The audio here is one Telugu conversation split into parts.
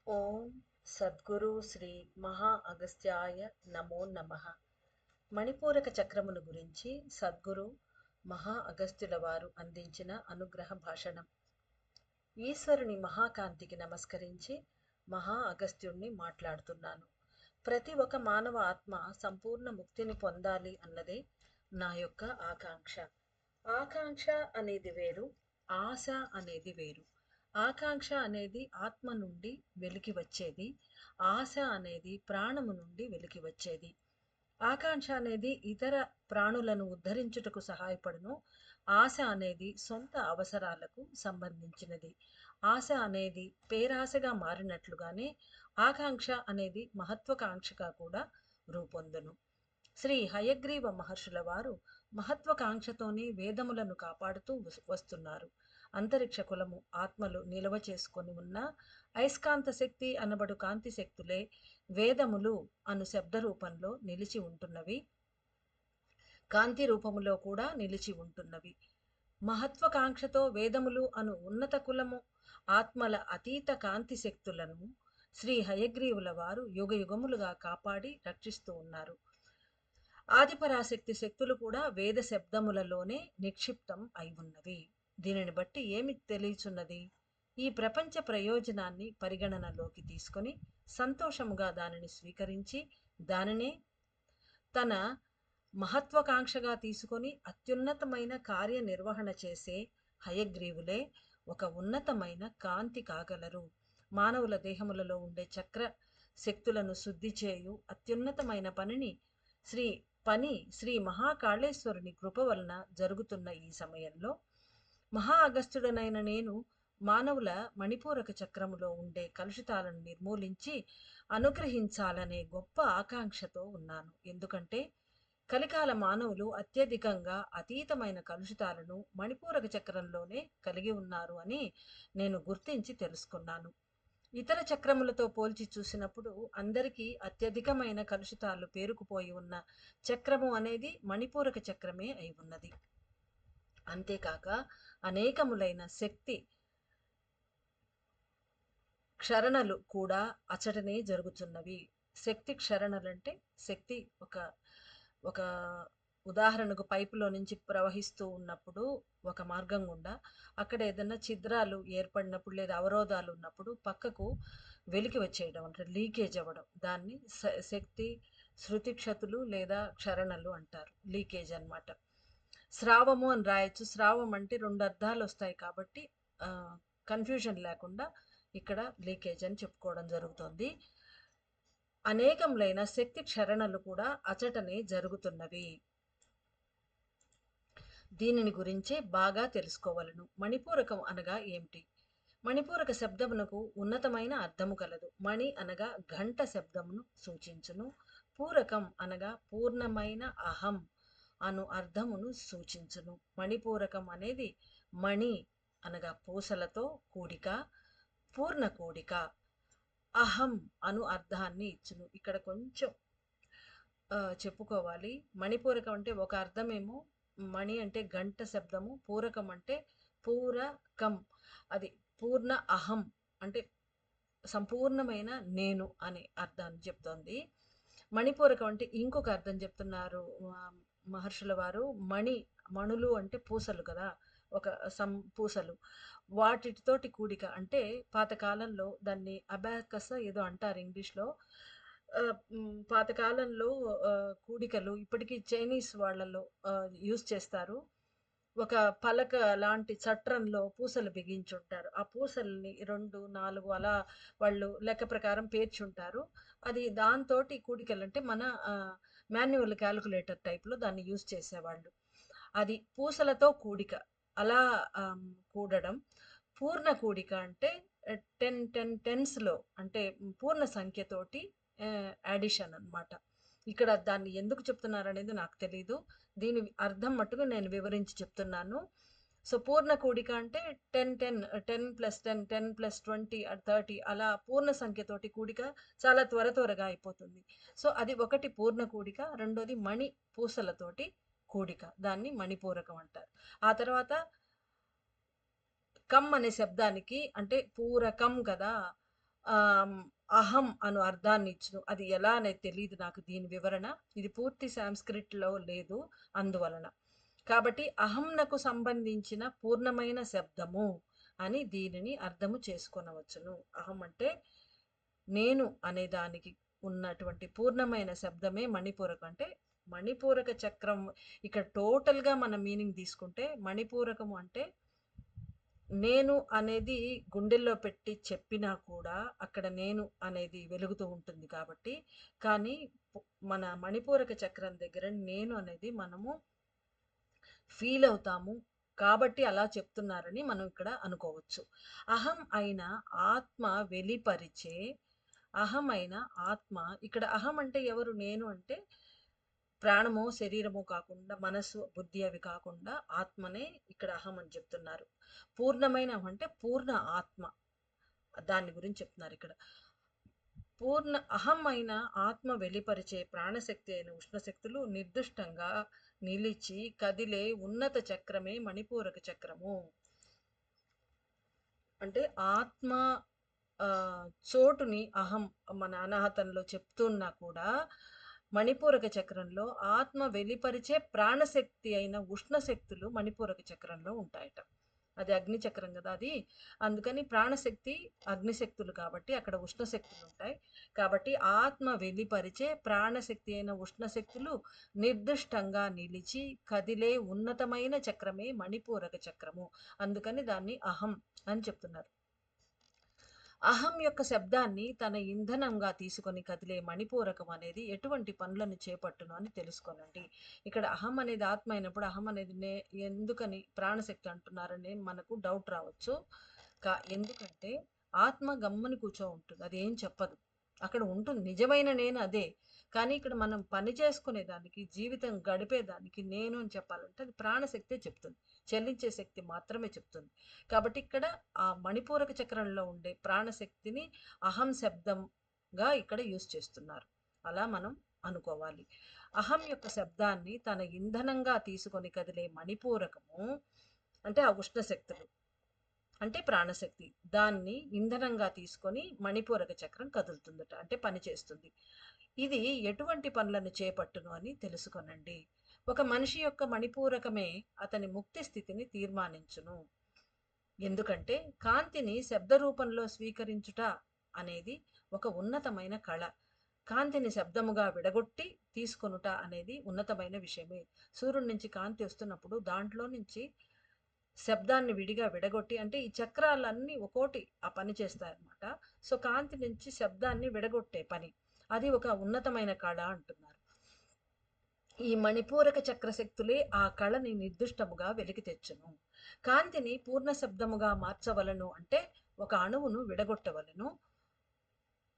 ఓం సద్గురు శ్రీ మహా అగస్త్యాయ నమో నమః. మణిపూరక చక్రమును గురించి సద్గురు మహా అగస్త్యుల వారు అందించిన అనుగ్రహ భాషణం. ఈశ్వరుని మహాకాంతికి నమస్కరించి మహా అగస్త్యుణ్ణి మాట్లాడుతున్నాను. ప్రతి ఒక్క మానవ ఆత్మ సంపూర్ణ ముక్తిని పొందాలి అన్నదే నా యొక్క ఆకాంక్ష. ఆకాంక్ష అనేది వేరు, ఆశ అనేది వేరు. ఆకాంక్ష అనేది ఆత్మ నుండి వెలికి వచ్చేది, ఆశ అనేది ప్రాణము నుండి వెలికి వచ్చేది. ఆకాంక్ష అనేది ఇతర ప్రాణులను ఉద్ధరించుటకు సహాయపడును. ఆశ అనేది సొంత అవసరాలకు సంబంధించినది. ఆశ అనేది పేరాశగా మారినట్లుగానే ఆకాంక్ష అనేది మహత్వకాంక్షగా కూడా రూపొందును. శ్రీ హయగ్రీవ మహర్షుల వారు మహత్వకాంక్షతోనే వేదములను కాపాడుతూ వస్తున్నారు. అంతరిక్ష కులము ఆత్మలు నిలవ చేసుకొని ఉన్న అయస్కాంత శక్తి అనబడు కాంతి శక్తులే వేదములు అను శబ్ద రూపంలో నిలిచి ఉంటున్నవి, కాంతి రూపములో కూడా నిలిచి ఉంటున్నవి. మహత్వకాంక్షతో వేదములు అను ఉన్నత కులము ఆత్మల అతీత కాంతి శక్తులను శ్రీ హయగ్రీవుల వారు యుగయుగములుగా కాపాడి రక్షిస్తూ ఉన్నారు. ఆదిపరాశక్తి శక్తులు కూడా వేద శబ్దములలోనే నిక్షిప్తం అయి ఉన్నవి. దీనిని బట్టి ఏమి తెలియచున్నది? ఈ ప్రపంచ ప్రయోజనాన్ని పరిగణనలోకి తీసుకొని సంతోషముగా దానిని స్వీకరించి దానినే తన మహత్వకాంక్షగా తీసుకొని అత్యున్నతమైన కార్యనిర్వహణ చేసే హయగ్రీవులే ఒక ఉన్నతమైన కాంతి కాగలరు. మానవుల దేహములలో ఉండే చక్ర శక్తులను శుద్ధి చేయు అత్యున్నతమైన శ్రీ మహాకాళేశ్వరుని కృప వలన జరుగుతున్న ఈ సమయంలో మహా అగస్త్యుడనైన నేను మానవుల మణిపూరక చక్రములో ఉండే కలుషితాలను నిర్మూలించి అనుగ్రహించాలనే గొప్ప ఆకాంక్షతో ఉన్నాను. ఎందుకంటే కలికాల మానవులు అత్యధికంగా అతీతమైన కలుషితాలను మణిపూరక చక్రంలోనే కలిగి ఉన్నారు అని నేను గుర్తించి తెలుసుకున్నాను. ఇతర చక్రములతో పోల్చి చూసినప్పుడు అందరికీ అత్యధికమైన కలుషితాలు పేరుకుపోయి ఉన్న చక్రము అనేది మణిపూరక చక్రమే అయి ఉన్నది. అంతేకాక అనేకములైన శక్తి క్షరణలు కూడా అచటనే జరుగుతున్నవి. శక్తి క్షరణలంటే శక్తి ఒక ఉదాహరణకు పైపులో నుంచి ప్రవహిస్తూ ఉన్నప్పుడు ఒక మార్గం గుండా అక్కడ ఏదైనా ఛిద్రాలు ఏర్పడినప్పుడు లేదా అవరోధాలు ఉన్నప్పుడు పక్కకు వెలికి వచ్చేయడం అంటే లీకేజ్ అవ్వడం, దాన్ని శక్తి శృతిక్షతులు లేదా క్షరణలు అంటారు. లీకేజ్ అన్నమాట. స్రావము అని రాయొచ్చు. స్రావం అంటే రెండు అర్థాలు వస్తాయి కాబట్టి కన్ఫ్యూజన్ లేకుండా ఇక్కడ లీకేజ్ అని చెప్పుకోవడం జరుగుతుంది. అనేకములైన శక్తి క్షరణలు కూడా అచటనే జరుగుతున్నవి. దీనిని గురించే బాగా తెలుసుకోవలను. మణిపూరకం అనగా ఏమిటి? మణిపూరక శబ్దమునకు ఉన్నతమైన అర్థము కలదు. మణి అనగా ఘంట శబ్దమును సూచించును. పూరకం అనగా పూర్ణమైన అహం అను అర్థమును సూచించును. మణిపూరకం అనేది మణి అనగా పూసలతో కూడిక, పూర్ణ కూడిక, అహం అను అర్థాన్ని ఇచ్చును. ఇక్కడ కొంచెం చెప్పుకోవాలి. మణిపూరకం అంటే ఒక అర్థమేమో మణి అంటే గంట శబ్దము, పూరకం అంటే పూరకం అది పూర్ణ అహం అంటే సంపూర్ణమైన నేను అనే అర్థాన్ని చెప్తోంది. మణిపూరకం అంటే ఇంకొక అర్థం చెప్తున్నారు మహర్షుల వారు. మణులు అంటే పూసలు కదా, ఒక పూసలు వాటితోటి కూడిక అంటే పాతకాలంలో దాన్ని అబాకస్ ఏదో అంటారు ఇంగ్లీష్లో. పాతకాలంలో కూడికలు ఇప్పటికీ చైనీస్ వాళ్ళలో యూజ్ చేస్తారు. ఒక పలక లాంటి చట్రంలో పూసలు బిగించుంటారు. ఆ పూసల్ని 2, 4 అలా వాళ్ళు లెక్క ప్రకారం పేర్చుంటారు. అది దాంతోటి కూడికలంటే మన మాన్యువల్ క్యాలిక్యులేటర్ టైప్‌లో దాన్ని యూజ్ చేసేవాళ్ళు. అది పూసలతో కూడిక అలా కూడడం. పూర్ణ కూడిక అంటే 10 అంటే పూర్ణ సంఖ్యతోటి యాడిషన్ అన్నమాట. ఇక్కడ దాన్ని ఎందుకు చెప్తున్నారనేది నాకు తెలీదు. దీని అర్థం మట్టుకు నేను వివరించి చెప్తున్నాను. సో పూర్ణ కూడిక అంటే 10 10 10 + 10 10 + 20 30 అలా పూర్ణ సంఖ్యతోటి కూడిక చాలా త్వరగా అయిపోతుంది. సో అది ఒకటి పూర్ణ కూడిక. రెండోది మణి పూసలతోటి కూడిక. దాన్ని మణిపూరకం అంటారు. ఆ తర్వాత కమ్ అనే శబ్దానికి అంటే పూరకం కదా, ఆహ్, అహం అను అర్థాన్ని ఇచ్చును. అది ఎలా అనేది తెలీదు నాకు దీని వివరణ. ఇది పూర్తి సాంస్క్రిట్‌లో లేదు అందువలన. కాబట్టి అహంనకు సంబంధించిన పూర్ణమైన శబ్దము అని దీనిని అర్థము చేసుకొనవచ్చును. అహం అంటే నేను అనే దానికి ఉన్నటువంటి పూర్ణమైన శబ్దమే మణిపూరకం. అంటే మణిపూరక చక్రం ఇక్కడ టోటల్‌గా మనం మీనింగ్ తీసుకుంటే మణిపూరకము అంటే నేను అనేది గుండెల్లో పెట్టి చెప్పినా కూడా అక్కడ నేను అనేది వెలుగుతూ ఉంటుంది కాబట్టి, కానీ పు మన మణిపూరక చక్రం దగ్గర నేను అనేది మనము ఫీల్ అవుతాము. కాబట్టి అలా చెప్తున్నారని మనం ఇక్కడ అనుకోవచ్చు. అహం అయిన ఆత్మ వెలిపరిచే అహం అయిన ఆత్మ ఇక్కడ అహం అంటే ఎవరు? నేను అంటే ప్రాణమో, శరీరమో కాకుండా మనసు, బుద్ధి అవి కాకుండా ఆత్మనే ఇక్కడ అహం అని చెప్తున్నారు. పూర్ణమైన అంటే పూర్ణ ఆత్మ. దాని గురించి చెప్తున్నారిక్కడ. పూర్ణ అహం అయిన ఆత్మ వెలిపరిచే ప్రాణశక్తి అయిన ఉష్ణశక్తులు నిర్దుష్టంగా నిలిచి కదిలే ఉన్నత చక్రమే మణిపూరక చక్రము. అంటే ఆత్మ చోటుని అహం మన అనాహతంలో చెప్తున్నా కూడా మణిపూరక చక్రంలో ఆత్మ వెలిపరిచే ప్రాణశక్తి అయిన ఉష్ణశక్తులు మణిపూరక చక్రంలో ఉంటాయట. అది అగ్ని చక్రం కదా అది. అందుకని ప్రాణశక్తి, అగ్నిశక్తులు కాబట్టి అక్కడ ఉష్ణశక్తులు ఉంటాయి. కాబట్టి ఆత్మ వెలిపరిచే ప్రాణశక్తి అయిన ఉష్ణశక్తులు నిర్దిష్టంగా నిలిచి కదిలే ఉన్నతమైన చక్రమే మణిపూరక చక్రము. అందుకని దాన్ని అహం అని చెప్తున్నారు. అహం యొక్క శబ్దాన్ని తన ఇంధనంగా తీసుకొని కదిలే మణిపూరకం అనేది ఎటువంటి పనులను చేపట్టును అని తెలుసుకోనండి. ఇక్కడ అహం అనేది ఆత్మ అయినప్పుడు అహం అనేది ఎందుకని ప్రాణశక్తి అంటున్నారని మనకు డౌట్ రావచ్చు. ఎందుకంటే ఆత్మ గమ్మున కూర్చో ఉంటుంది. అదేం చెప్పదు. అక్కడ ఉంటుంది. నిజమైన నేను అదే. కానీ ఇక్కడ మనం పని చేసుకునేదానికి, జీవితం గడిపేదానికి నేను అని చెప్పాలంటే అది ప్రాణశక్తే చెప్తుంది. చెల్లించే శక్తి మాత్రమే చెప్తుంది. కాబట్టి ఇక్కడ ఆ మణిపూరక చక్రంలో ఉండే ప్రాణశక్తిని అహం శబ్దంగా ఇక్కడ యూజ్ చేస్తున్నారు. అలా మనం అనుకోవాలి. అహం యొక్క శబ్దాన్ని తన ఇంధనంగా తీసుకొని కదిలే మణిపూరకము అంటే ఆ ఉష్ణశక్తులు అంటే ప్రాణశక్తి. దాన్ని ఇంధనంగా తీసుకొని మణిపూరక చక్రం కదులుతుందట. అంటే పనిచేస్తుంది. ఇది ఎటువంటి పనులను చేపట్టును అని తెలుసుకొనండి. ఒక మనిషి యొక్క మణిపూరకమే అతని ముక్తి స్థితిని తీర్మానించును. ఎందుకంటే కాంతిని శబ్ద రూపంలో స్వీకరించుట అనేది ఒక ఉన్నతమైన కళ. కాంతిని శబ్దముగా విడగొట్టి తీసుకొనుట అనేది ఉన్నతమైన విషయమే. సూర్యుడి నుంచి కాంతి వస్తున్నప్పుడు దాంట్లో నుంచి శబ్దాన్ని విడిగా విడగొట్టి అంటే ఈ చక్రాలన్నీ ఒక్కోటి ఆ పని చేస్తాయన్నమాట. సో కాంతి నుంచి శబ్దాన్ని విడగొట్టే పని. అది ఒక ఉన్నతమైన కళ అంటున్నారు. ఈ మణిపూరక చక్రశక్తులే ఆ కళని నిర్దిష్టముగా వెలికి తెచ్చును. కాంతిని పూర్ణ శబ్దముగా మార్చవలను అంటే ఒక అణువును విడగొట్టవలను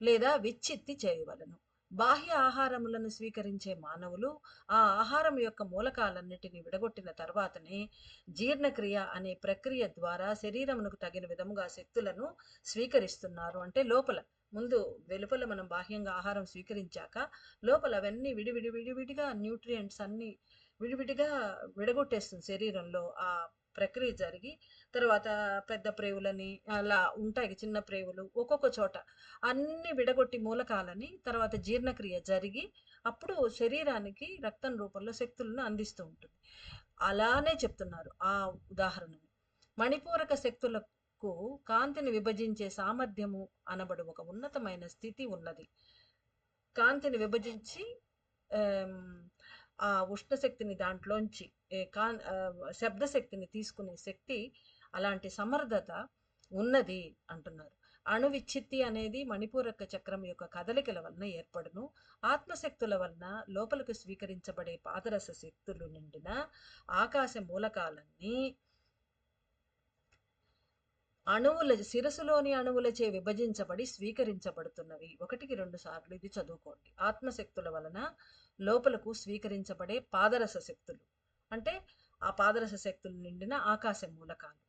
లేదా విచ్చిత్తి చేయవలను. బాహ్య ఆహారములను స్వీకరించే మానవులు ఆ ఆహారం యొక్క మూలకాలన్నిటిని విడగొట్టిన తర్వాతనే జీర్ణక్రియ అనే ప్రక్రియ ద్వారా శరీరమునకు తగిన విధముగా శక్తులను స్వీకరిస్తున్నారు. అంటే లోపల ముందు వెలుపల మనం బాహ్యంగా ఆహారం స్వీకరించాక లోపల అవన్నీ విడివిడిగా న్యూట్రియంట్స్ అన్నీ విడివిడిగా విడగొట్టేస్తుంది శరీరంలో. ఆ ప్రక్రియ జరిగి తర్వాత పెద్ద ప్రేవులని అలా ఉంటాయి చిన్న ప్రేవులు ఒక్కొక్క చోట అన్ని విడగొట్టి మూలకాలని తర్వాత జీర్ణక్రియ జరిగి అప్పుడు శరీరానికి రక్తం రూపంలో శక్తులను అందిస్తూ ఉంటుంది. అలానే చెప్తున్నారు ఆ ఉదాహరణని. మణిపూరక శక్తులకు కాంతిని విభజించే సామర్థ్యము అనబడు ఒక ఉన్నతమైన స్థితి ఉన్నది. కాంతిని విభజించి ఆ ఉష్ణశక్తిని దాంట్లోంచి శబ్దశక్తిని తీసుకునే శక్తి అలాంటి సమర్థత ఉన్నది అంటున్నారు. అణువిచ్చిత్తి అనేది మణిపూరక చక్రం యొక్క కదలికల వలన ఏర్పడును. ఆత్మశక్తుల వలన లోపలికి స్వీకరించబడే పాదరస శక్తులు నిండిన ఆకాశ మూలకాలన్నీ అణువుల శిరస్సులోని అణువులచే విభజించబడి స్వీకరించబడుతున్నవి. 1కి 2 సార్లు ఇది చదువుకోండి. ఆత్మశక్తుల వలన లోపలకు స్వీకరించబడే పాదరస శక్తులు అంటే ఆ పాదరస శక్తులు నిండిన ఆకాశ మూలకాలు.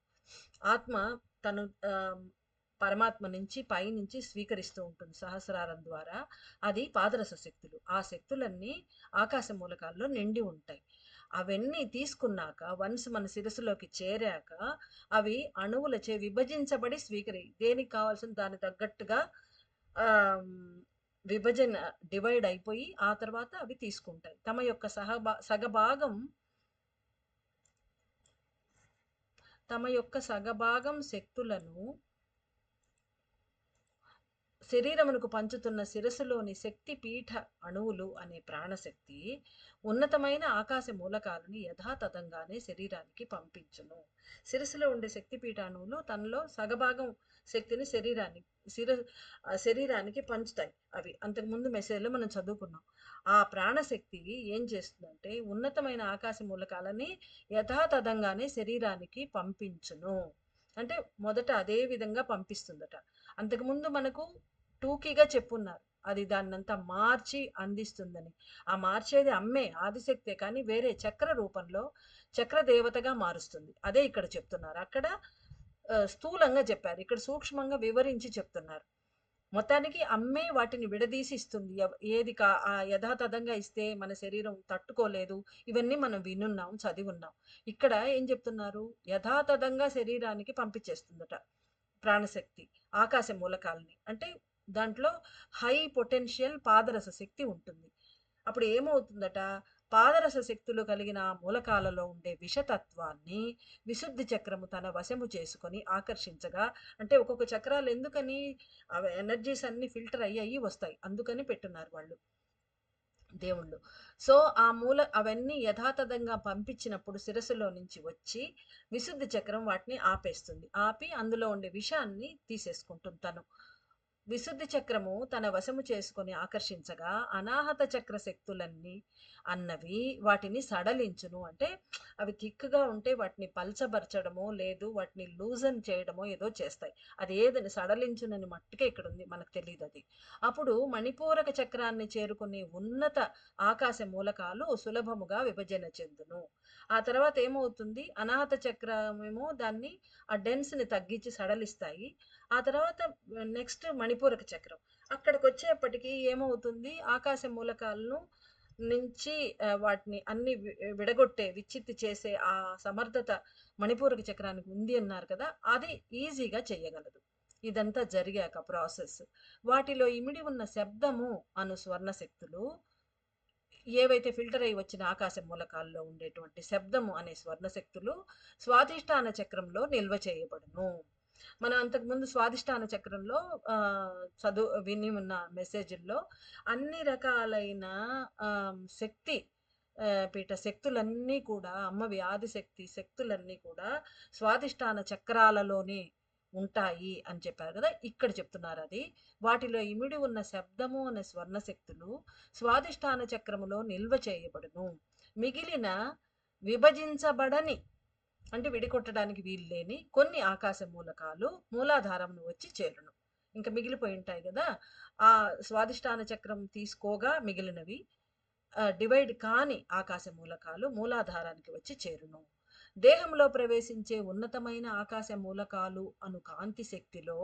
ఆత్మ తను పరమాత్మ నుంచి పైనుంచి స్వీకరిస్తూ ఉంటుంది సహస్రారం ద్వారా. అది పాదరస శక్తులు. ఆ శక్తులన్నీ ఆకాశ మూలకాల్లో నిండి ఉంటాయి. అవన్నీ తీసుకున్నాక వన్స్ మన శిరస్సులోకి చేరాక అవి అణువులచే విభజించబడి దేనికి కావాల్సిన దానికి తగ్గట్టుగా ఆహ్, విభజన డివైడ్ అయిపోయి ఆ తర్వాత అవి తీసుకుంటాయి. తమ యొక్క సగభాగం శక్తులను శరీరమునకు పంచుతున్న శిరస్సులోని శక్తి పీఠ అణువులు అనే ప్రాణశక్తి ఉన్నతమైన ఆకాశ మూలకాలని యథాతథంగానే శరీరానికి పంపించును. శిరస్సులో ఉండే శక్తి పీఠ అణువులు తనలో సగభాగం శక్తిని శిర శరీరానికి పంచుతాయి. అవి అంతకుముందు మెసేజ్లో మనం చదువుకున్నాం. ఆ ప్రాణశక్తి ఏం చేస్తుందంటే ఉన్నతమైన ఆకాశ మూలకాలని యథాతథంగానే శరీరానికి పంపించును. అంటే మొదట అదే విధంగా పంపిస్తుందట. అంతకుముందు మనకు టూకీగా చెప్పున్నారు. అది దాన్నంతా మార్చి అందిస్తుందని. ఆ మార్చేది అమ్మే, ఆదిశక్తే కానీ వేరే చక్ర రూపంలో చక్ర దేవతగా మారుస్తుంది. అదే ఇక్కడ చెప్తున్నారు. అక్కడ స్థూలంగా చెప్పారు. ఇక్కడ సూక్ష్మంగా వివరించి చెప్తున్నారు. మొత్తానికి అమ్మే వాటిని విడదీసి ఇస్తుంది. యథాతథంగా ఇస్తే మన శరీరం తట్టుకోలేదు. ఇవన్నీ మనం వినున్నాం, చదివున్నాం. ఇక్కడ ఏం చెప్తున్నారు? యథాతథంగా శరీరానికి పంపించేస్తుందట ప్రాణశక్తి. ఆకాశ మూలకాలని. అంటే దాంట్లో హై పొటెన్షియల్ పాదరస శక్తి ఉంటుంది. అప్పుడు ఏమవుతుందట, పాదరస శక్తులు కలిగిన మూలకాలలో ఉండే విషతత్వాన్ని విశుద్ధి చక్రము తన వశము చేసుకొని ఆకర్షించగా, అంటే ఒక్కొక్క చక్రాలు ఎందుకని అవి ఎనర్జీస్ అన్ని ఫిల్టర్ అయ్యి వస్తాయి. అందుకని పెట్టున్నారు వాళ్ళు దేవుళ్ళు. సో అవన్నీ యథాతథంగా పంపించినప్పుడు శిరస్సులో నుంచి వచ్చి విశుద్ధి చక్రం వాటిని ఆపేస్తుంది. ఆపి అందులో ఉండే విషాన్ని తీసేసుకుంటుంది తను. విశుద్ధి చక్రము తన వశము చేసుకొని ఆకర్షించగా అనాహత చక్ర శక్తులన్నీ అన్నవి వాటిని సడలించును. అంటే అవి థిక్‌గా ఉంటే వాటిని పల్చబరచడమో, లేదు వాటిని లూజన్ చేయడమో ఏదో చేస్తాయి. అది ఏదని సడలించునని మట్టుకే ఇక్కడుంది. మనకు తెలీదది. అప్పుడు మణిపూరక చక్రాన్ని చేరుకునే ఉన్నత ఆకాశ మూలకాలు సులభముగా విభజన చెందును. ఆ తర్వాత ఏమవుతుంది, అనాహత చక్రమేమో దాన్ని ఆ డెన్స్‌ని తగ్గించి సడలిస్తాయి. ఆ తర్వాత నెక్స్ట్ మణిపూరక చక్రం. అక్కడికొచ్చేప్పటికి ఏమవుతుంది, ఆకాశ మూలకాలను నుంచి వాటిని అన్ని విడగొట్టే, విచ్చిత్తి చేసే ఆ సమర్థత మణిపూరక చక్రానికి ఉంది అన్నారు కదా! అది ఈజీగా చెయ్యగలదు. ఇదంతా జరిగాక ప్రాసెస్. వాటిలో ఇమిడి ఉన్న శబ్దము అను స్వర్ణ శక్తులు ఏవైతే ఫిల్టర్ అయ్యి వచ్చిన ఆకాశ మూలకాల్లో ఉండేటువంటి శబ్దము అనే స్వర్ణ శక్తులు స్వాధిష్టాన చక్రంలో నిల్వ చేయబడును. మనం అంతకుముందు స్వాధిష్టాన చక్రంలో విని ఉన్న మెసేజ్‌ల్లో అన్ని రకాలైన శక్తి పీఠ శక్తులన్నీ కూడా అమ్మవి ఆదిశక్తి శక్తులన్నీ కూడా స్వాధిష్టాన చక్రాలలోనే ఉంటాయి అని చెప్పారు కదా! ఇక్కడ చెప్తున్నారది. వాటిలో ఇమిడి ఉన్న శబ్దము అనే స్వర్ణ శక్తులు స్వాధిష్టాన చక్రములో నిల్వ చేయబడును. మిగిలిన విభజించబడని అంటే విడికొట్టడానికి వీల్లేని కొన్ని ఆకాశ మూలకాలు మూలాధారంను వచ్చి చేరును. ఇంకా మిగిలిపోయి ఉంటాయి కదా! ఆ స్వాధిష్టాన చక్రం తీసుకోగా మిగిలినవి డివైడ్ కాని ఆకాశ మూలకాలు మూలాధారానికి వచ్చి చేరును. దేహంలో ప్రవేశించే ఉన్నతమైన ఆకాశ మూలకాలు అను కాంతి శక్తిలో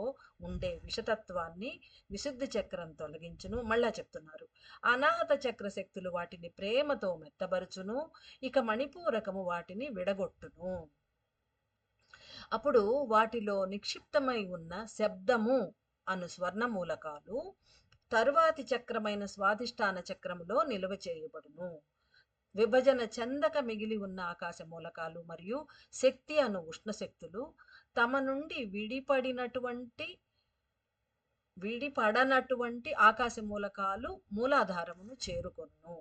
ఉండే విషతత్వాన్ని విశుద్ధి చక్రం తొలగించును. మళ్ళా చెప్తున్నారు. అనాహత చక్ర శక్తులు వాటిని ప్రేమతో మెత్తబరుచును. ఇక మణిపూరకము వాటిని విడగొట్టును. అప్పుడు వాటిలో నిక్షిప్తమై ఉన్న శబ్దము అను స్వర్ణ మూలకాలు తరువాతి చక్రమైన స్వాధిష్టాన చక్రములో నిలువ చేయబడును. విభజన చెందక మిగిలి ఉన్న ఆకాశ మూలకాలు మరియు శక్తి అను ఉష్ణ శక్తులు తమ నుండి విడిపడనటువంటి ఆకాశ మూలకాలు మూలాధారమును చేరుకొను.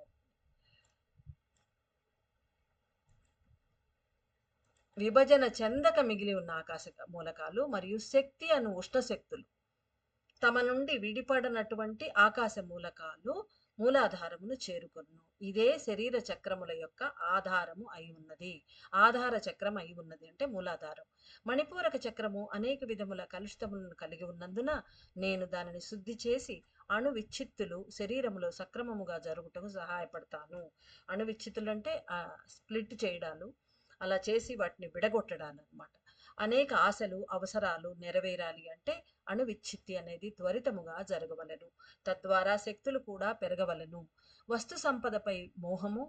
విభజన చెందక మిగిలి ఉన్న ఆకాశ మూలకాలు మరియు శక్తి అను ఉష్ణ శక్తులు తమ నుండి విడిపడనటువంటి ఆకాశ మూలకాలు మూలాధారమును చేరుకొను. ఇదే శరీర చక్రముల యొక్క ఆధారము అయి ఉన్నది. ఆధార చక్రం అయి ఉన్నది అంటే మూలాధారం. మణిపూరక చక్రము అనేక విధముల కలుషితములను కలిగి ఉన్నందున నేను దానిని శుద్ధి చేసి అణు విచ్ఛిత్తులు శరీరములో సక్రమముగా జరుగుటకు సహాయపడతాను. అణు విచ్ఛిత్తులు అంటే స్ప్లిట్ చేయడాలు, అలా చేసి వాటిని విడగొట్టడాలన్నమాట. అనేక ఆశలు, అవసరాలు నెరవేరాలి అంటే అణు విచ్ఛిత్తి అనేది త్వరితముగా జరగవలెను. తద్వారా శక్తులు కూడా పెరగవలెను. వస్తు సంపదపై మోహము,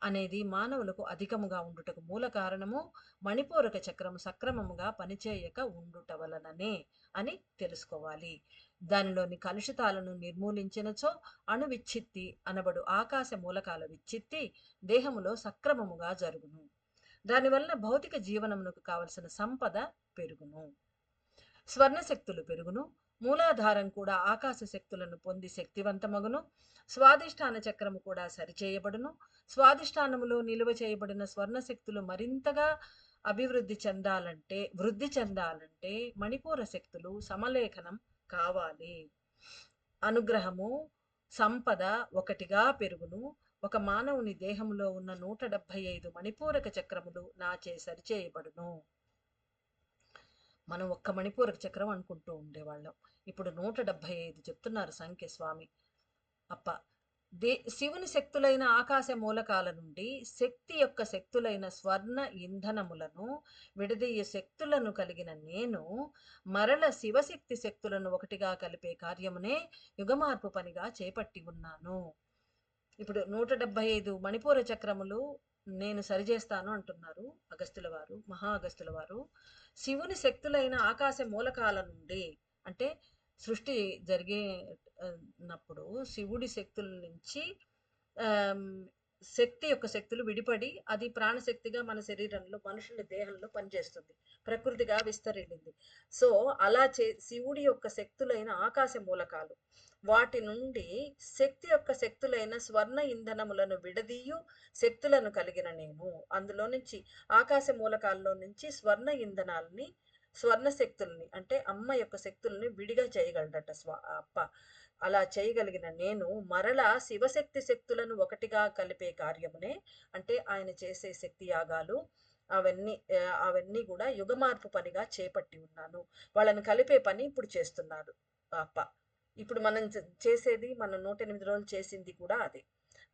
అనేది మానవులకు అధికముగా ఉండుటకు మూల కారణము మణిపూరక చక్రము సక్రమముగా పనిచేయక ఉండుట వలననే అని తెలుసుకోవాలి. దానిలోని కలుషితాలను నిర్మూలించినచో అణువిచ్చిత్తి అనబడు ఆకాశ మూలకాల విచ్చిత్తి దేహములో సక్రమముగా జరుగును. దానివలన భౌతిక జీవనమునకు కావలసిన సంపద పెరుగును, స్వర్ణ శక్తులు పెరుగును, మూలాధారం కూడా ఆకాశ శక్తులను పొంది శక్తివంతమగును, స్వాదిష్టాన చక్రము కూడా సరిచేయబడును. స్వాదిష్టానములో నిలువ చేయబడిన స్వర్ణ శక్తులు మరింతగా వృద్ధి చెందాలంటే మణిపూర శక్తులు సమలేఖనం కావాలి. అనుగ్రహము సంపద ఒకటిగా పెరుగును. ఒక మానవుని దేహంలో ఉన్న 175 మణిపూరక చక్రములు నాచే సరిచేయబడును. మనం ఒక్క మణిపూరక చక్రం అనుకుంటూ ఉండేవాళ్ళం. ఇప్పుడు 175 చెప్తున్నారు సంఖ్య స్వామి. అప్ప శివుని శక్తులైన ఆకాశ మూలకాల నుండి శక్తి యొక్క శక్తులైన స్వర్ణ ఇంధనములను విడదీయ శక్తులను కలిగిన నేను మరల శివశక్తి శక్తులను ఒకటిగా కలిపే కార్యమునే యుగమార్పు పనిగా చేపట్టి ఉన్నాను. ఇప్పుడు 175 మణిపూర చక్రములు నేను సరిచేస్తాను అంటున్నారు అగస్త్యుల వారు, మహా అగస్త్యుల వారు. శివుని శక్తులైన ఆకాశ మూలకాల నుండి, అంటే సృష్టి జరిగినప్పుడు శివుడి శక్తుల నుంచి శక్తి యొక్క శక్తులు విడిపడి అది ప్రాణశక్తిగా మన శరీరంలో మనుషుల దేహంలో పనిచేస్తుంది, ప్రకృతిగా విస్తరించింది. సో అలా శివుడి యొక్క శక్తులైన ఆకాశ మూలకాలు వాటి నుండి శక్తి యొక్క శక్తులైన స్వర్ణ ఇంధనములను విడదీయు శక్తులను కలిగిన నేను అందులో నుంచి ఆకాశ మూలకాల్లో నుంచి స్వర్ణ ఇంధనాలని స్వర్ణ శక్తుల్ని అంటే అమ్మ యొక్క శక్తుల్ని విడిగా చేయగలడట అప్ప. అలా చేయగలిగిన నేను మరలా శివశక్తి శక్తులను ఒకటిగా కలిపే కార్యమునే, అంటే ఆయన చేసే శక్తి యాగాలు అవన్నీ కూడా యుగమార్పు పనిగా చేపట్టి ఉన్నాను. వాళ్ళని కలిపే పని ఇప్పుడు చేస్తున్నాడు అప్ప. ఇప్పుడు మనం చేసేది, మనం 108 రోజులు చేసింది కూడా అదే.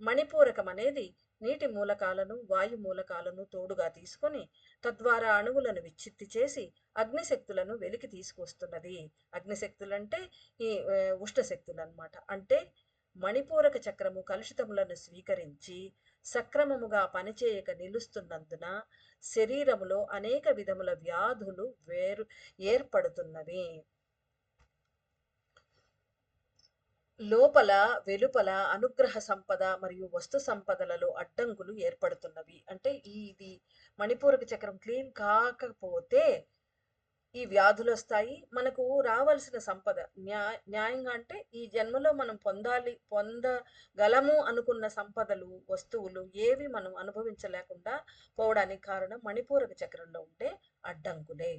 మణిపూరకం అనేది నీటి మూలకాలను వాయు మూలకాలను తోడుగా తీసుకొని తద్వారా అణువులను విచ్చిత్తి చేసి అగ్నిశక్తులను వెలికి తీసుకొస్తున్నది. అగ్నిశక్తులంటే ఈ ఉష్ణశక్తులు అన్నమాట. అంటే మణిపూరక చక్రము కలుషితములను స్వీకరించి సక్రమముగా పనిచేయక నిలుస్తున్నందున శరీరములో అనేక విధముల వ్యాధులు ఏర్పడుతున్నవి. లోపల వెలుపల అనుగ్రహ సంపద మరియు వస్తు సంపదలలో అడ్డంకులు ఏర్పడుతున్నవి. అంటే ఇది మణిపూరక చక్రం క్లీన్ కాకపోతే ఈ వ్యాధులు వస్తాయి. మనకు రావాల్సిన సంపద న్యాయంగా, అంటే ఈ జన్మలో మనం పొందగలము అనుకున్న సంపదలు వస్తువులు ఏవి మనం అనుభవించలేకుండా పోవడానికి కారణం మణిపూరక చక్రంలో ఉంటే అడ్డంకులే.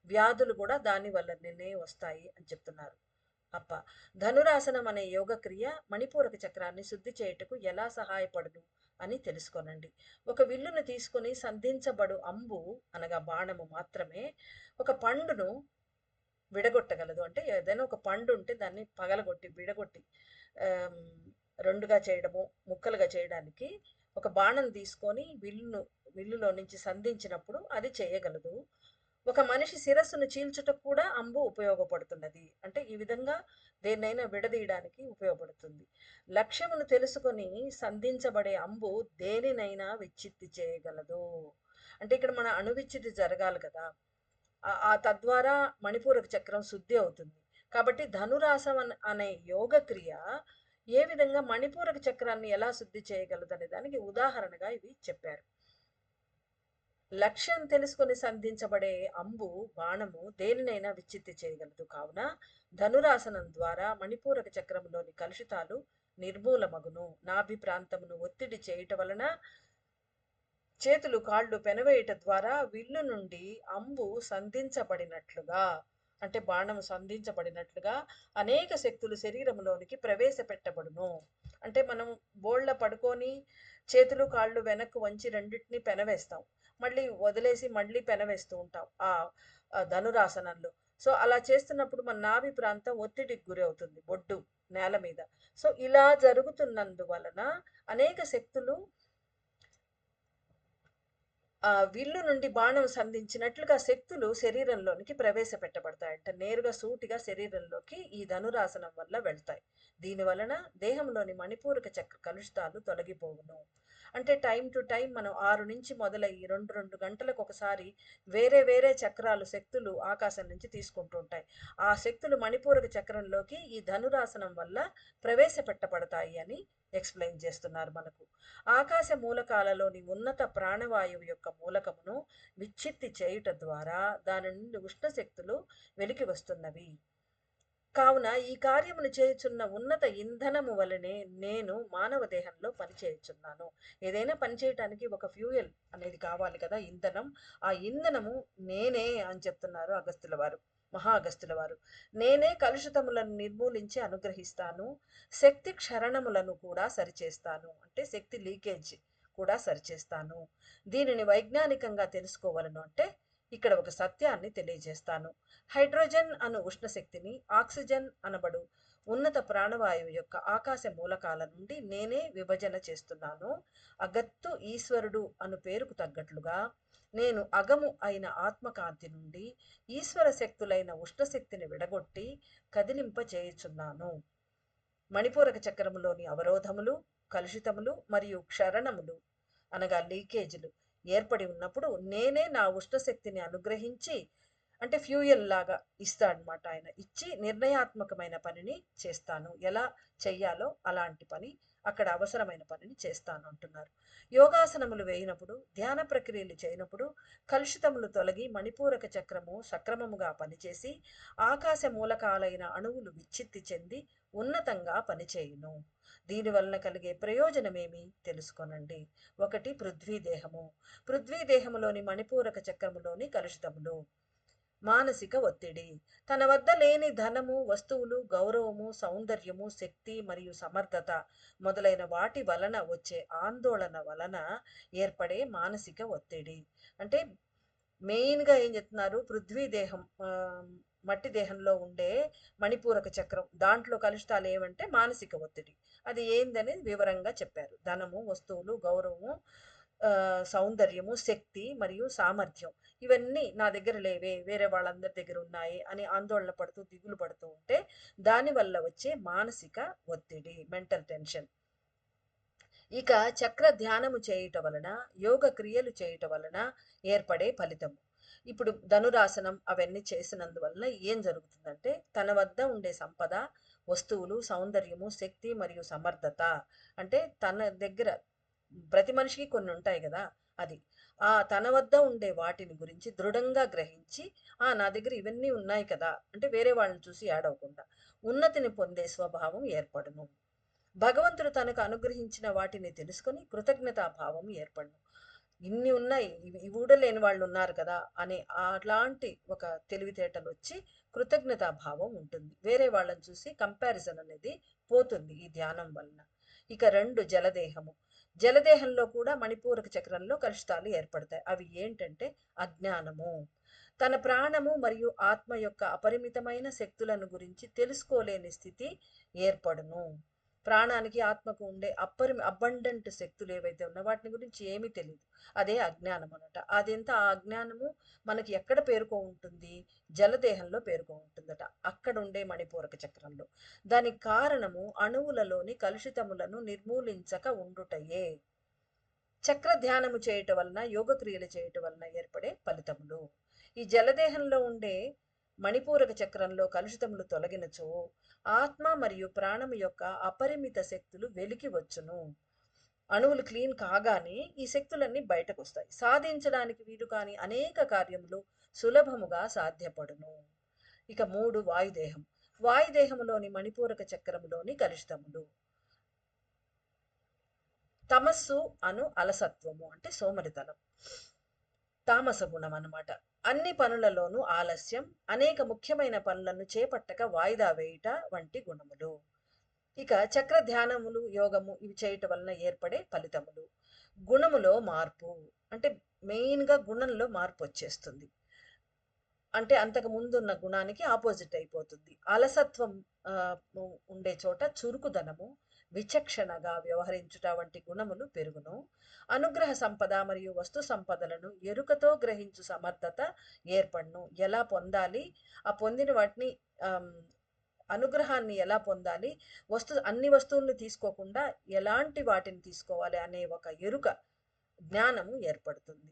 వ్యాధులు కూడా దాని వల్లనే వస్తాయి అని చెప్తున్నారు అప్ప. ధనురాసనం అనే యోగ క్రియ మణిపూరక చక్రాన్ని శుద్ధి చేయుటకు ఎలా సహాయపడును అని తెలుసుకోనండి. ఒక విల్లును తీసుకొని సంధించబడు అంబు అనగా బాణము మాత్రమే ఒక పండును విడగొట్టగలదు. అంటే ఏదైనా ఒక పండు ఉంటే దాన్ని పగలగొట్టి విడగొట్టి రెండుగా చేయడము, ముక్కలుగా చేయడానికి ఒక బాణం తీసుకొని విల్లులో నుంచి సంధించినప్పుడు అది చేయగలదు. ఒక మనిషి శిరస్సును చీల్చుటకు కూడా అంబు ఉపయోగపడుతున్నది. అంటే ఈ విధంగా దేన్నైనా విడదీయడానికి ఉపయోగపడుతుంది. లక్ష్యమును తెలుసుకొని సంధించబడే అంబు దేనినైనా విచ్చిత్తి చేయగలదు. అంటే ఇక్కడ మన అణువిచ్చితి జరగాలి కదా, తద్వారా మణిపూరక చక్రం శుద్ధి అవుతుంది. కాబట్టి ధనురాసం అనే యోగ క్రియ ఏ విధంగా మణిపూరక చక్రాన్ని ఎలా శుద్ధి చేయగలదు అనే దానికి ఉదాహరణగా ఇవి చెప్పారు. లక్ష్యం తెలుసుకొని సంధించబడే అంబు బాణము దేనినైనా విచ్చిత్తి చేయగలదు. కావున ధనురాసనం ద్వారా మణిపూరక చక్రంలోని కలుషితాలు నిర్మూలమగును. నాభి ప్రాంతమును ఒత్తిడి చేయటం వలన చేతులు కాళ్ళు పెనవేయట ద్వారా విల్లు నుండి అంబు సంధించబడినట్లుగా, అంటే బాణము సంధించబడినట్లుగా అనేక శక్తులు శరీరంలోనికి ప్రవేశపెట్టబడును. అంటే మనం బోళ్ళ పడుకొని చేతులు కాళ్ళు వెనక్కు వంచి రెండింటిని పెనవేస్తాం, మళ్ళీ వదిలేసి మళ్ళీ పెనవేస్తూ ఉంటాం ఆ ధనురాసనంలో. సో అలా చేస్తున్నప్పుడు మన నాభి ప్రాంతం ఒత్తిడికి గురి అవుతుంది, బొడ్డు నేల మీద. సో ఇలా జరుగుతున్నందువలన అనేక శక్తులు విల్లు నుండి బాణం సంధించినట్లుగా శక్తులు శరీరంలోనికి ప్రవేశపెట్టబడతాయంట. నేరుగా సూటిగా శరీరంలోకి ఈ ధనురాసనం వల్ల వెళ్తాయి. దీని వలన దేహంలోని మణిపూరక చక్ర కలుషితాలు తొలగిపోవును. అంటే టైమ్ టు టైమ్ మనం 6 నుంచి మొదలయ్యి 2 గంటలకు ఒకసారి వేరే వేరే చక్రాలు శక్తులు ఆకాశం నుంచి తీసుకుంటూ ఉంటాయి. ఆ శక్తులు మణిపూరక చక్రంలోకి ఈ ధనురాసనం వల్ల ప్రవేశపెట్టబడతాయి అని ఎక్స్‌ప్లెయిన్ చేస్తున్నారు మనకు. ఆకాశ మూలకాలలోని ఉన్నత ప్రాణవాయువు యొక్క మూలకమును విచ్ఛిత్తి చేయుట ద్వారా దాని నుండి ఉష్ణ శక్తులు వెలికి వస్తున్నవి. కావున ఈ కార్యమును చేయుచున్న ఉన్నత ఇంధనము వలనే నేను మానవ దేహంలో పనిచేయుచున్నాను. ఏదైనా పని చేయటానికి ఒక ఫ్యూయల్ అనేది కావాలి కదా, ఇంధనం. ఆ ఇంధనము నేనే అని చెప్తున్నారు అగస్త్యుల వారు, మహా అగస్త్యుల వారు. నేనే కలుషితములను నిర్మూలించి అనుగ్రహిస్తాను, శక్తి క్షరణములను కూడా సరిచేస్తాను. అంటే శక్తి లీకేజ్ కూడా సరిచేస్తాను. దీనిని వైజ్ఞానికంగా తెలుసుకోవాలను అంటే ఇక్కడ ఒక సత్యాన్ని తెలియజేస్తాను. హైడ్రోజన్ అను ఉష్ణశక్తిని ఆక్సిజన్ అనబడు ఉన్నత ప్రాణవాయువు యొక్క ఆకాశ మూలకాల నుండి నేనే విభజన చేస్తున్నాను. అగత్తు ఈశ్వరుడు అను పేరుకు తగ్గట్లుగా నేను అగము అయిన ఆత్మకాంతి నుండి ఈశ్వర శక్తులైన ఉష్ణశక్తిని విడగొట్టి కదిలింప చేయుచున్నాను. మణిపూరక చక్రములోని అవరోధములు, కలుషితములు మరియు క్షరణములు అనగా లీకేజీలు ఏర్పడి ఉన్నప్పుడు నేనే నా ఉష్ణశక్తిని అనుగ్రహించి, అంటే ఫ్యూయల్ లాగా ఇస్తాడనమాట ఆయన. ఇచ్చి నిర్ణయాత్మకమైన పనిని చేస్తాను. ఎలా చెయ్యాలో అలాంటి పని, అక్కడ అవసరమైన పనిని చేస్తాను అంటున్నారు. యోగాసనములు వేయినప్పుడు, ధ్యాన ప్రక్రియలు చేయనప్పుడు కలుషితములు తొలగి మణిపూరక చక్రము సక్రమముగా పనిచేసి ఆకాశ మూలకాలైన అణువులు విచ్ఛిత్తి చెంది ఉన్నతంగా పనిచేయును. దీనివలన కలిగే ప్రయోజనమేమి తెలుసుకొనండి. 1 పృథ్వీదేహము. పృథ్వీదేహములోని మణిపూరక చక్రములోని కలుషితములు. మానసిక ఒత్తిడి. తన వద్ద లేని ధనము, వస్తువులు, గౌరవము, సౌందర్యము, శక్తి మరియు సమర్థత మొదలైన వాటి వలన వచ్చే ఆందోళన వలన ఏర్పడే మానసిక ఒత్తిడి. అంటే మెయిన్గా ఏం చెప్తున్నారు, పృథ్వీ దేహం, మట్టి దేహంలో ఉండే మణిపూరక చక్రం, దాంట్లో కలుషితాలు ఏమంటే మానసిక ఒత్తిడి. అది ఏందనేది వివరంగా చెప్పారు. ధనము, వస్తువులు, గౌరవము, సౌందర్యము, శక్తి మరియు సామర్థ్యం ఇవన్నీ నా దగ్గర లేవే, వేరే వాళ్ళందరి దగ్గర ఉన్నాయి అని ఆందోళన పడుతూ దిగులు పడుతూ ఉంటే దానివల్ల వచ్చే మానసిక ఒత్తిడి, మెంటల్ టెన్షన్. ఇక చక్ర ధ్యానము చేయుట వలన, యోగ క్రియలు చేయుట వలన ఏర్పడే ఫలితము. ఇప్పుడు ధనురాసనం అవన్నీ చేసినందువలన ఏం జరుగుతుందంటే తన వద్ద ఉండే సంపద, వస్తువులు, సౌందర్యము, శక్తి మరియు సమర్థత, అంటే తన దగ్గర ప్రతి మనిషికి కొన్ని ఉంటాయి కదా, అది తన వద్ద ఉండే వాటిని గురించి దృఢంగా గ్రహించి నా దగ్గర ఇవన్నీ ఉన్నాయి కదా అంటే వేరే వాళ్ళని చూసి ఏడవకుండా ఉన్నతిని పొందే స్వభావం ఏర్పడును. భగవంతుడు తనకు అనుగ్రహించిన వాటిని తెలుసుకొని కృతజ్ఞతాభావం ఏర్పడును. ఇన్ని ఉన్నాయి, ఇవి కూడా లేని వాళ్ళు ఉన్నారు కదా అనే అలాంటి ఒక తెలివితేటలు వచ్చి కృతజ్ఞతాభావం ఉంటుంది. వేరే వాళ్ళని చూసి కంపారిజన్ అనేది పోతుంది ఈ ధ్యానం వలన. ఇక 2 జలదేహము. జలదేహంలో కూడా మణిపూరక చక్రంలో కలుషితాలు ఏర్పడతాయి. అవి ఏంటంటే అజ్ఞానము. తన ప్రాణము మరియు ఆత్మ యొక్క అపరిమితమైన శక్తులను గురించి తెలుసుకోలేని స్థితి ఏర్పడును. ప్రాణానికి, ఆత్మకు ఉండే అబండెంట్ శక్తులు ఏవైతే ఉన్నా వాటిని గురించి ఏమీ తెలియదు. అదే అజ్ఞానం అనట. అదెంత ఆ అజ్ఞానము మనకి ఎక్కడ పేరుకో ఉంటుంది, జలదేహంలో పేరుకో ఉంటుందట, అక్కడ ఉండే మణిపూరక చక్రంలో. దానికి కారణము అణువులలోని కలుషితములను నిర్మూలించక ఉండుటయే. చక్ర ధ్యానము చేయటం వలన, యోగ క్రియలు చేయటం వలన ఏర్పడే ఫలితములు. ఈ జలదేహంలో ఉండే మణిపూరక చక్రంలో కలుషితములు తొలగినచో ఆత్మ మరియు ప్రాణము యొక్క అపరిమిత శక్తులు వెలికి వచ్చును. అణువులు క్లీన్ కాగానే ఈ శక్తులన్నీ బయటకు వస్తాయి. సాధించడానికి వీలు కాని అనేక కార్యములు సులభముగా సాధ్యపడును. ఇక 3 వాయుదేహం. వాయుదేహములోని మణిపూరక చక్రములోని కలుషితములు. తమస్సు అను అలసత్వము, అంటే సోమరితనం, తామస గుణం అన్నమాట. అన్ని పనులలోనూ ఆలస్యం, అనేక ముఖ్యమైన పనులను చేపట్టక వాయిదా వేయుట వంటి గుణములు. ఇక చక్ర ధ్యానములు, యోగము ఇవి చేయటం వలన ఏర్పడే ఫలితములు. గుణములో మార్పు, అంటే మెయిన్గా గుణంలో మార్పు వచ్చేస్తుంది. అంటే అంతకు ముందు ఉన్న గుణానికి ఆపోజిట్ అయిపోతుంది. అలసత్వం ఉండే చోట చురుకుదనము, విచక్షణగా వ్యవహరించుట వంటి గుణములు పెరుగును. అనుగ్రహ సంపద మరియు వస్తు సంపదలను ఎరుకతో గ్రహించు సమర్థత ఏర్పడును. ఎలా పొందాలి, ఆ పొందిన వాటిని అనుగ్రహాన్ని ఎలా పొందాలి, అన్ని వస్తువులను తీసుకోకుండా ఎలాంటి వాటిని తీసుకోవాలి అనే ఒక ఎరుక, జ్ఞానము ఏర్పడుతుంది.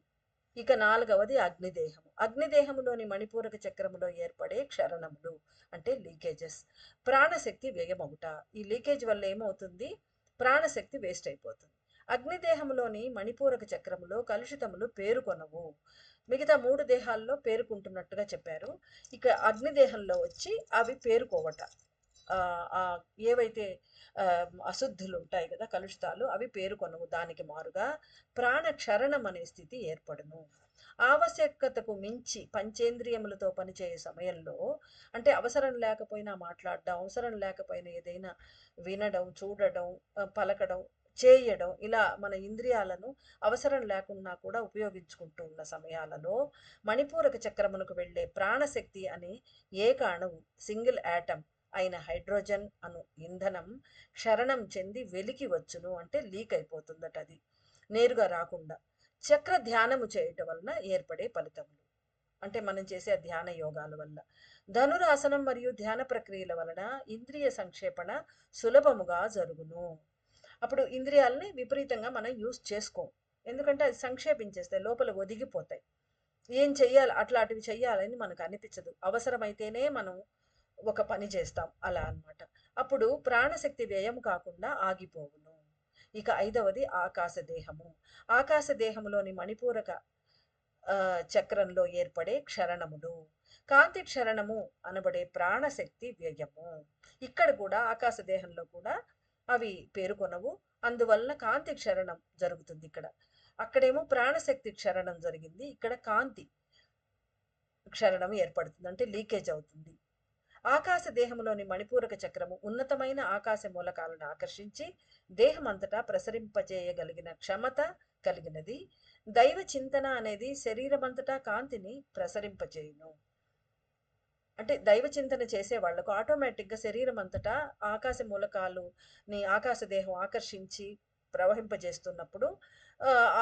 ఇక 4వది అగ్నిదేహము. అగ్నిదేహములోని మణిపూరక చక్రములో ఏర్పడే క్షరణములు అంటే లీకేజెస్. ప్రాణశక్తి వ్యయమగుట. ఈ లీకేజ్ వల్ల ఏమవుతుంది, ప్రాణశక్తి వేస్ట్ అయిపోతుంది. అగ్నిదేహంలోని మణిపూరక చక్రములో కలుషితములు పేరుకొనవు. మిగతా 3 దేహాల్లో పేరుకుంటున్నట్టుగా చెప్పారు. ఇక అగ్నిదేహంలో వచ్చి అవి పేరుకోవట. ఏవైతే అశుద్ధులు ఉంటాయి కదా, కలుషితాలు, అవి పేరుకొనవు. దానికి మారుగా ప్రాణక్షరణం అనే స్థితి ఏర్పడును. ఆవశ్యకతకు మించి పంచేంద్రియములతో పనిచేయే సమయంలో, అంటే అవసరం లేకపోయినా మాట్లాడడం, అవసరం లేకపోయినా ఏదైనా వినడం, చూడడం, పలకడం, చేయడం, ఇలా మన ఇంద్రియాలను అవసరం లేకుండా కూడా ఉపయోగించుకుంటూ ఉన్న సమయాలలో మణిపూరక చక్రమునకు వెళ్ళే ప్రాణశక్తి అనే ఏకాణువు, సింగిల్ యాటమ్ అయిన హైడ్రోజన్ అను ఇంధనం క్షరణం చెంది వెలికి వచ్చును. అంటే లీక్ అయిపోతుందట, అది నేరుగా రాకుండా. చక్ర ధ్యానము చేయటం వలన ఏర్పడే ఫలితములు, అంటే మనం చేసే ధ్యాన యోగాల వల్ల. ధనురాసనం మరియు ధ్యాన ప్రక్రియల వలన ఇంద్రియ సంక్షేపణ సులభముగా జరుగును. అప్పుడు ఇంద్రియాలని విపరీతంగా మనం యూజ్ చేసుకోం, ఎందుకంటే అది సంక్షేపించేస్తాయి, లోపల ఒదిగిపోతాయి. ఏం చెయ్యాలి, అట్లాంటివి చెయ్యాలని మనకు అనిపించదు. అవసరమైతేనే మనం ఒక పని చేస్తాం, అలా అన్నమాట. అప్పుడు ప్రాణశక్తి వ్యయం కాకుండా ఆగిపోవును. ఇక 5వది ఆకాశదేహము. ఆకాశదేహములోని మణిపూరక చక్రంలో ఏర్పడే క్షరణములు. కాంతి క్షరణము అనబడే ప్రాణశక్తి వ్యయము. ఇక్కడ కూడా ఆకాశదేహంలో కూడా అవి పేరుకొనవు. అందువల్ల కాంతి క్షరణం జరుగుతుంది ఇక్కడ. అక్కడేమో ప్రాణశక్తి క్షరణం జరిగింది, ఇక్కడ కాంతి క్షరణం ఏర్పడుతుంది, అంటే లీకేజ్ అవుతుంది. ఆకాశ దేహంలోని మణిపూరక చక్రము ఉన్నతమైన ఆకాశ మూలకాలను ఆకర్షించి దేహమంతటా ప్రసరింపజేయగలిగిన క్షమత కలిగినది. దైవ చింతన అనేది శరీరమంతటా కాంతిని ప్రసరింపజేయును. అంటే దైవ చింతన చేసే వాళ్లకు ఆటోమేటిక్గా శరీరం అంతటా ఆకాశ మూలకాలుని ఆకాశ దేహం ఆకర్షించి ప్రవహింపజేస్తున్నప్పుడు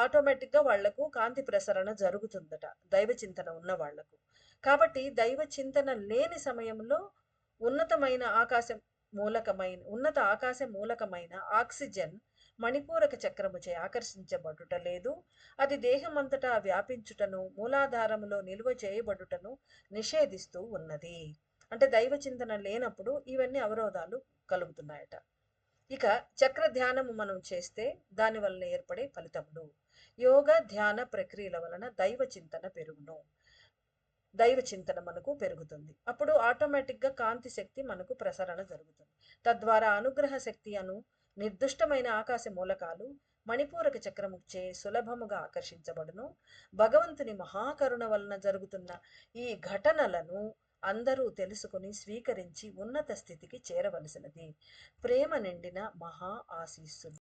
ఆటోమేటిక్గా వాళ్లకు కాంతి ప్రసరణ జరుగుతుందట, దైవ చింతన ఉన్న వాళ్లకు. కాబట్టి దైవ చింతన లేని సమయంలో ఉన్నత ఆకాశ మూలకమైన ఆక్సిజన్ మణిపూరక చక్రముచే ఆకర్షించబడుట లేదు. అది దేహమంతటా వ్యాపించుటను, మూలాధారములో నిల్వ చేయబడుటను నిషేధిస్తూ ఉన్నది. అంటే దైవ చింతన లేనప్పుడు ఇవన్నీ అవరోధాలు కలుగుతున్నాయట. ఇక చక్ర ధ్యానము మనం చేస్తే దానివల్ల ఏర్పడే ఫలితములు. యోగ ధ్యాన ప్రక్రియల వలన దైవ చింతన పెరుగును. దైవ చింతన మనకు పెరుగుతుంది. అప్పుడు ఆటోమేటిక్గా కాంతి శక్తి మనకు ప్రసరణ జరుగుతుంది. తద్వారా అనుగ్రహ శక్తి అను నిర్దుష్టమైన ఆకాశ మూలకాలు మణిపూరక చక్రముచే సులభముగా ఆకర్షించబడును. భగవంతుని మహాకరుణ వలన జరుగుతున్న ఈ ఘటనలను అందరూ తెలుసుకుని స్వీకరించి ఉన్నత స్థితికి చేరవలసినది. ప్రేమ నిండిన మహా ఆశీస్సులు.